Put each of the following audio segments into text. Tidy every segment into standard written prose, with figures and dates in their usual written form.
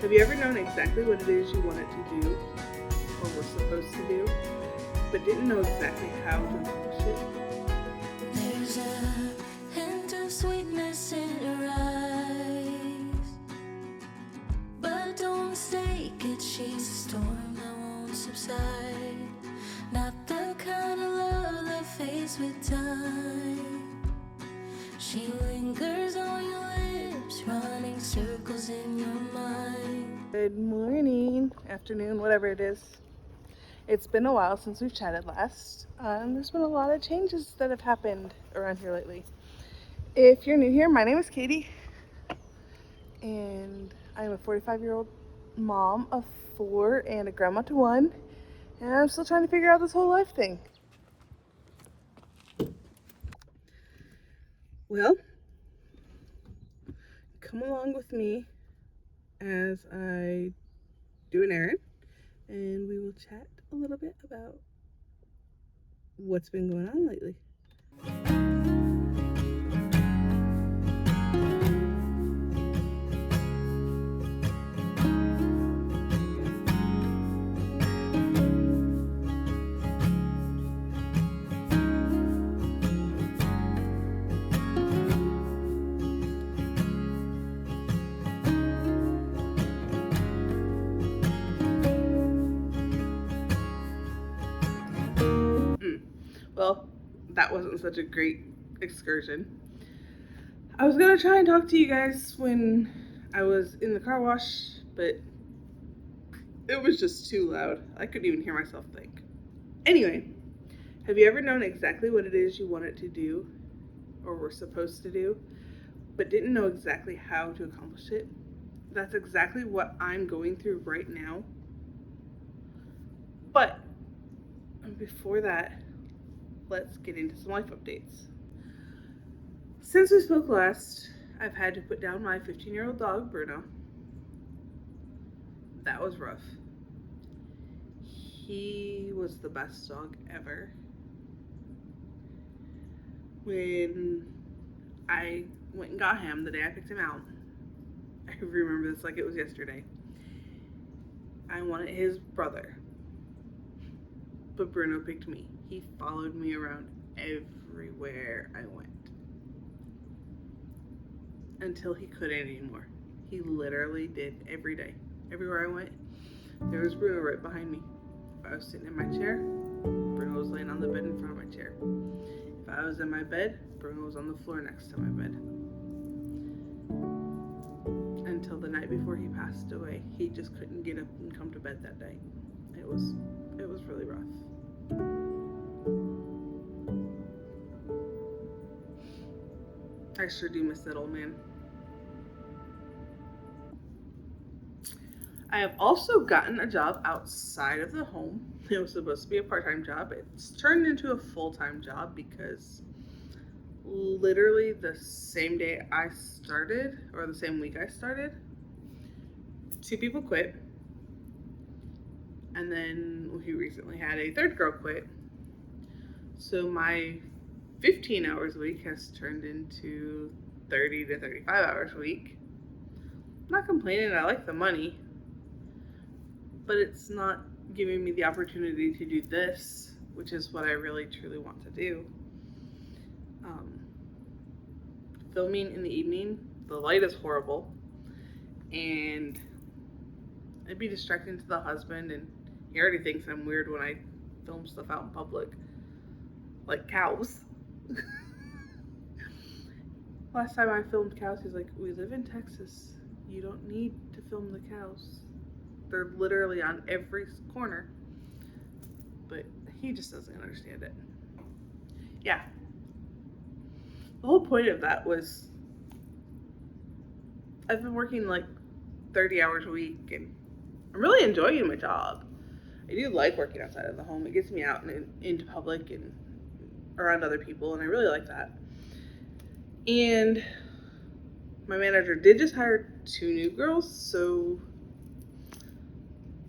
Have you ever known exactly what it is you wanted to do or were supposed to do, but didn't know exactly how to accomplish it? There's a hint of sweetness in her eyes, but don't mistake it, she's a storm that won't subside. Not the kind of love that fades with time. She lingers on your lips, running circles in your mind. Good morning, afternoon, whatever it is. It's been a while since we've chatted last. There's been a lot of changes that have happened around here lately. If you're new here, my name is Katie, and I'm a 45-year-old mom of 4 and a grandma to 1, and I'm still trying to figure out this whole life thing. Well, come along with me as I do an errand, and we will chat a little bit about what's been going on lately. Well, that wasn't such a great excursion. I was gonna try and talk to you guys when I was in the car wash, but it was just too loud. I couldn't even hear myself think. Anyway, have you ever known exactly what it is you wanted to do or were supposed to do, but didn't know exactly how to accomplish it? That's exactly what I'm going through right now. But before that, let's get into some life updates. Since we spoke last, I've had to put down my 15-year-old dog, Bruno. That was rough. He was the best dog ever. When I went and got him the day I picked him out, I remember this like it was yesterday. I wanted his brother, but Bruno picked me. He followed me around everywhere I went until he couldn't anymore. He literally did every day. Everywhere I went, there was Bruno right behind me. If I was sitting in my chair, Bruno was laying on the bed in front of my chair. If I was in my bed, Bruno was on the floor next to my bed. Until the night before he passed away, he just couldn't get up and come to bed that night. It was really rough. I sure do miss that old man. I have also gotten a job outside of the home. It was supposed to be a part-time job. It's turned into a full-time job because literally the same day I started, or the same week I started, 2 people quit. And then we recently had a 3rd girl quit. So my 15 hours a week has turned into 30 to 35 hours a week. I'm not complaining, I like the money, but it's not giving me the opportunity to do this, which is what I really truly want to do. Filming in the evening, the light is horrible, and it'd be distracting to the husband, and he already thinks I'm weird when I film stuff out in public, like cows. Last time I filmed cows, he's like, "We live in Texas. You don't need to film the cows. They're literally on every corner." But he just doesn't understand it. Yeah. The whole point of that was I've been working like 30 hours a week, and I'm really enjoying my job. I do like working outside of the home. It gets me out and into public and around other people, and I really like that. And my manager did just hire 2 new girls, so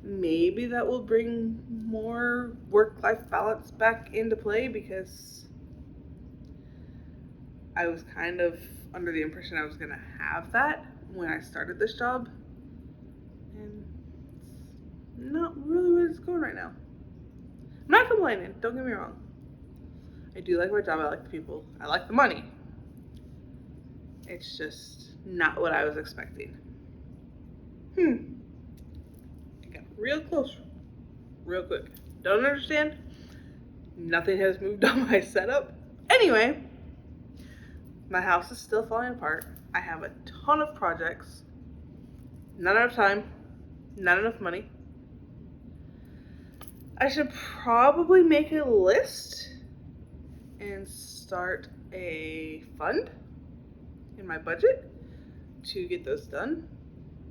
maybe that will bring more work-life balance back into play, because I was kind of under the impression I was going to have that when I started this job. and it's not really what it's going right now. I'm not complaining, don't get me wrong. I do like my job, I like the people, I like the money. It's just not what I was expecting. I got real close real quick. Don't understand? Nothing has moved on my setup. Anyway, my house is still falling apart. I have a ton of projects. Not enough time. Not enough money. I should probably make a list and start a fund in my budget to get those done.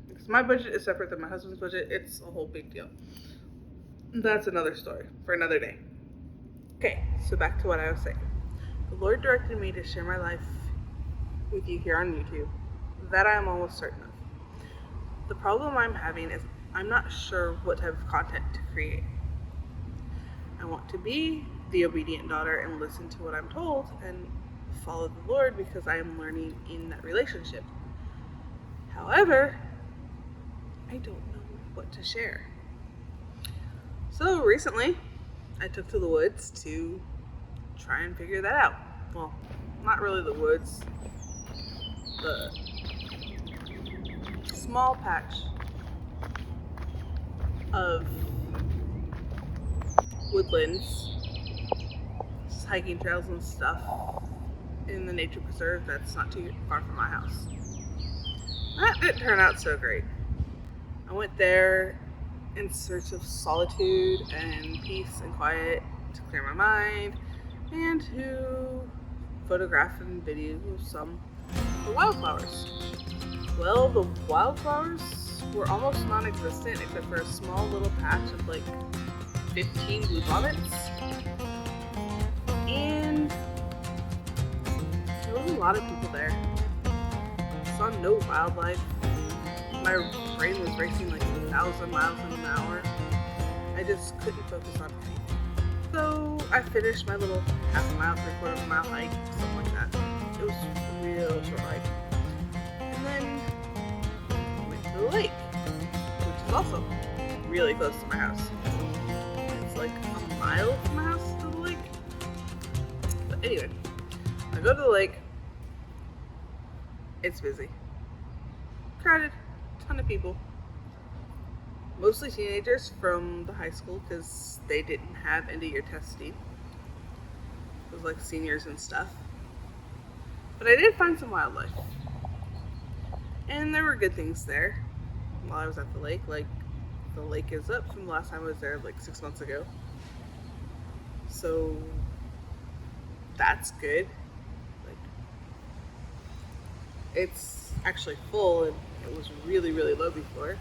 Because my budget is separate than my husband's budget. It's a whole big deal. That's another story for another day. Okay, so back to what I was saying. The Lord directed me to share my life with you here on YouTube. That I am almost certain of. The problem I'm having is I'm not sure what type of content to create. I want to be the obedient daughter and listen to what I'm told and follow the Lord because I am learning in that relationship. However, I don't know what to share. So recently, I took to the woods to try and figure that out. Well, not really the woods, the small patch of woodlands, hiking trails and stuff in the nature preserve that's not too far from my house. That didn't turn out so great. I went there in search of solitude and peace and quiet to clear my mind and to photograph and video some of the wildflowers. Well, the wildflowers were almost non-existent except for a small little patch of like 15 bluebonnets, and there was a lot of people there. I saw no wildlife. My brain was racing like 1,000 miles an hour. I just couldn't focus on anything. So I finished my little half a mile, 3/4 of a mile hike, something like that. It was a real short hike. And then I went to the lake, which is also really close to my house. It's like a mile from my house to the lake. But anyway, I go to the lake. It's busy. Crowded. Ton of people. Mostly teenagers from the high school because they didn't have end of year testing. It was like seniors and stuff. But I did find some wildlife. And there were good things there while I was at the lake. Like, the lake is up from the last time I was there like 6 months ago. So that's good. Like, it's actually full and it was really, really low before.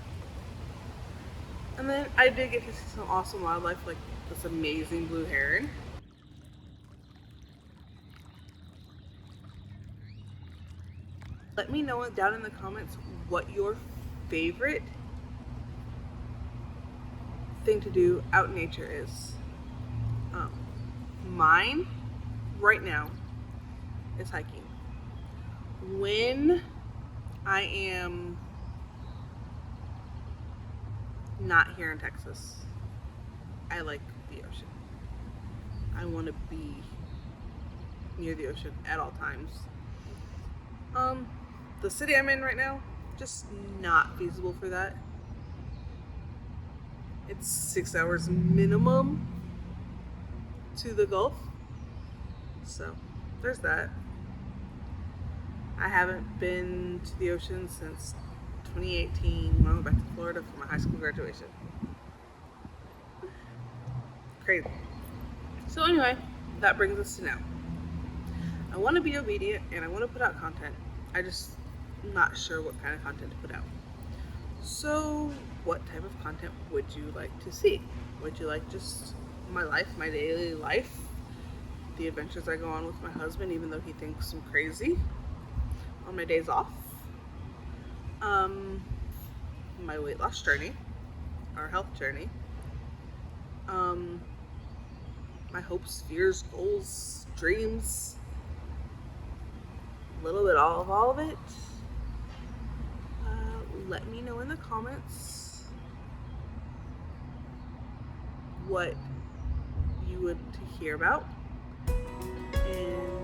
And then I did get to see some awesome wildlife, like this amazing blue heron. Let me know down in the comments what your favorite thing to do out in nature is. Mine, right now, is hiking. When I am not here in Texas, I like the ocean. I want to be near the ocean at all times. The city I'm in right now, just not feasible for that. It's 6 hours minimum to the Gulf. So there's that. I haven't been to the ocean since 2018 when I went back to Florida for my high school graduation. Crazy. So anyway, that brings us to now. I want to be obedient and I want to put out content. I just not sure what kind of content to put out. So what type of content would you like to see? Would you like just my life, my daily life, the adventures I go on with my husband even though he thinks I'm crazy on my days off? My weight loss journey, our health journey, my hopes, fears, goals, dreams, a little bit of all of it. Let me know in the comments what you would hear about. And